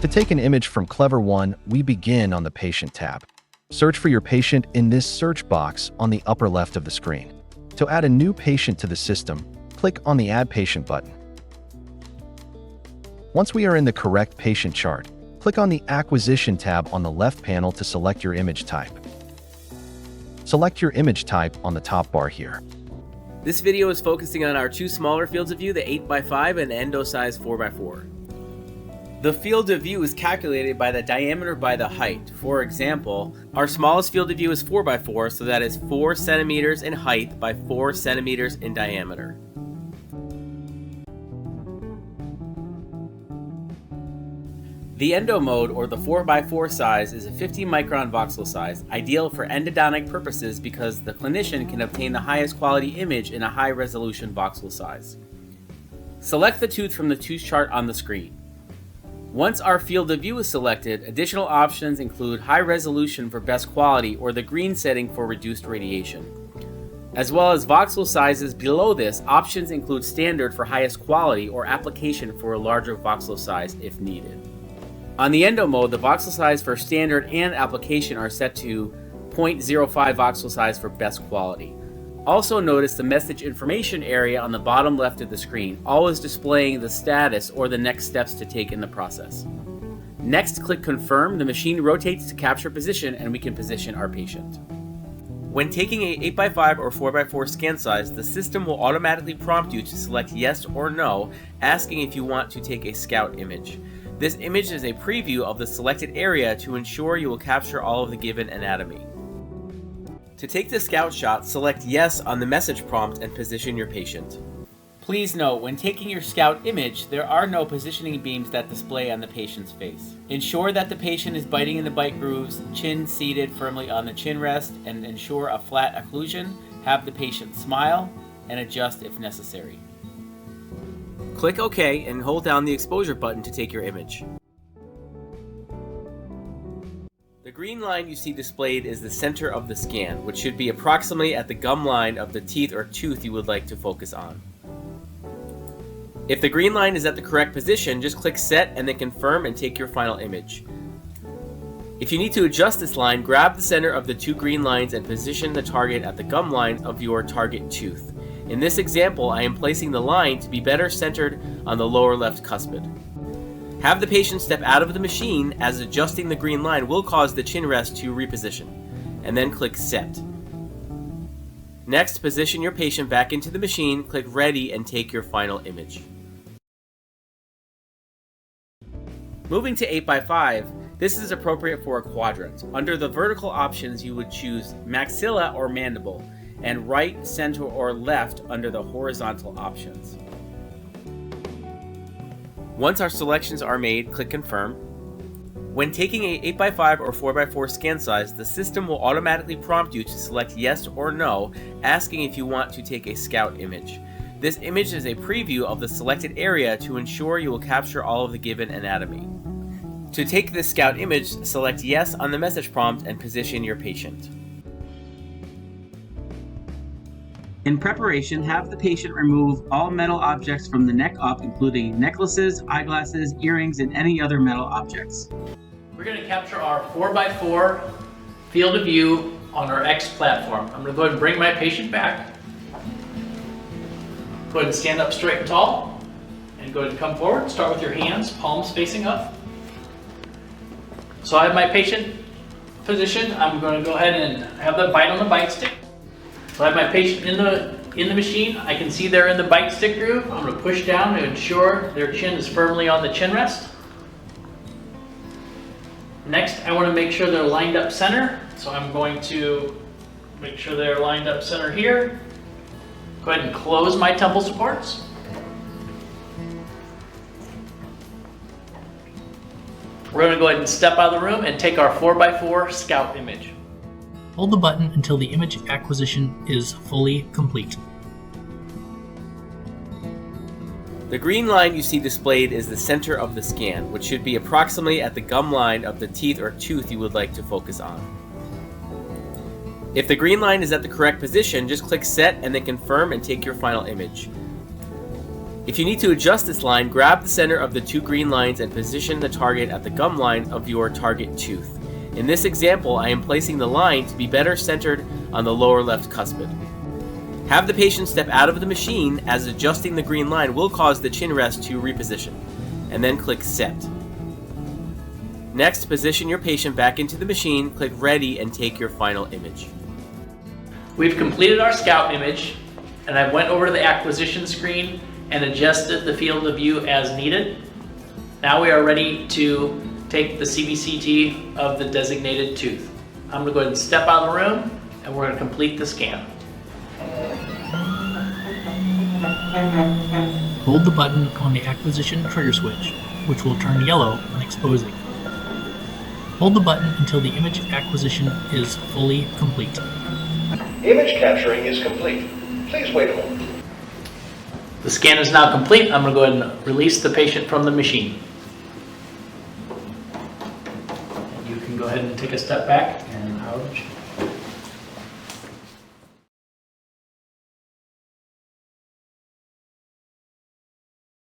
To take an image from Clever One, we begin on the Patient tab. Search for your patient in this search box on the upper left of the screen. To add a new patient to the system, click on the Add Patient button. Once we are in the correct patient chart, click on the Acquisition tab on the left panel to select your image type. Select your image type on the top bar here. This video is focusing on our two smaller fields of view, the 8x5 and the endo size 4x4. The field of view is calculated by the diameter by the height. For example, our smallest field of view is 4x4, so that is 4 centimeters in height by 4 centimeters in diameter. The endo mode, or the 4x4 size, is a 50 micron voxel size, ideal for endodontic purposes because the clinician can obtain the highest quality image in a high resolution voxel size. Select the tooth from the tooth chart on the screen. Once our field of view is selected, additional options include high resolution for best quality or the green setting for reduced radiation. As well as voxel sizes below this, options include standard for highest quality or application for a larger voxel size if needed. On the endo mode, the voxel size for standard and application are set to 0.05 voxel size for best quality. Also notice the message information area on the bottom left of the screen, always displaying the status or the next steps to take in the process. Next, click Confirm. The machine rotates to capture position and we can position our patient. When taking a 8x5 or 4x4 scan size, the system will automatically prompt you to select yes or no, asking if you want to take a scout image. This image is a preview of the selected area to ensure you will capture all of the given anatomy. To take the scout shot, select yes on the message prompt and position your patient. Please note, when taking your scout image, there are no positioning beams that display on the patient's face. Ensure that the patient is biting in the bite grooves, chin seated firmly on the chin rest, and ensure a flat occlusion. Have the patient smile and adjust if necessary. Click OK and hold down the exposure button to take your image. The green line you see displayed is the center of the scan, which should be approximately at the gum line of the teeth or tooth you would like to focus on. If the green line is at the correct position, just click Set and then Confirm and take your final image. If you need to adjust this line, grab the center of the two green lines and position the target at the gum line of your target tooth. In this example, I am placing the line to be better centered on the lower left cuspid. Have the patient step out of the machine, as adjusting the green line will cause the chin rest to reposition, and then click Set. Next, position your patient back into the machine, click Ready, and take your final image. Moving to 8x5, this is appropriate for a quadrant. Under the vertical options, you would choose maxilla or mandible, and right, center, or left under the horizontal options. Once our selections are made, click Confirm. When taking a 8x5 or 4x4 scan size, the system will automatically prompt you to select yes or no, asking if you want to take a scout image. This image is a preview of the selected area to ensure you will capture all of the given anatomy. To take this scout image, select yes on the message prompt and position your patient. In preparation, have the patient remove all metal objects from the neck up, including necklaces, eyeglasses, earrings, and any other metal objects. We're going to capture our 4x4 field of view on our X platform. I'm going to go ahead and bring my patient back. Go ahead and stand up straight and tall, and go ahead and come forward. Start with your hands, palms facing up. So I have my patient positioned. I'm going to go ahead and have them bite on the bite stick. So I have my patient in the machine. I can see they're in the bite stick groove. I'm going to push down to ensure their chin is firmly on the chin rest. Next, I want to make sure they're lined up center. So I'm going to make sure they're lined up center here. Go ahead and close my temple supports. We're going to go ahead and step out of the room and take our 4x4 scout image. Hold the button until the image acquisition is fully complete. The green line you see displayed is the center of the scan, which should be approximately at the gum line of the teeth or tooth you would like to focus on. If the green line is at the correct position, just click Set and then Confirm and take your final image. If you need to adjust this line, grab the center of the two green lines and position the target at the gum line of your target tooth. In this example, I am placing the line to be better centered on the lower left cuspid. Have the patient step out of the machine, as adjusting the green line will cause the chin rest to reposition, and then click Set. Next, position your patient back into the machine, click Ready, and take your final image. We've completed our scout image, and I went over to the acquisition screen and adjusted the field of view as needed. Now we are ready to take the CBCT of the designated tooth. I'm going to go ahead and step out of the room, and we're going to complete the scan. Hold the button on the acquisition trigger switch, which will turn yellow when exposing. Hold the button until the image acquisition is fully complete. Image capturing is complete. Please wait a moment. The scan is now complete. I'm going to go ahead and release the patient from the machine. And you can go ahead and take a step back and out.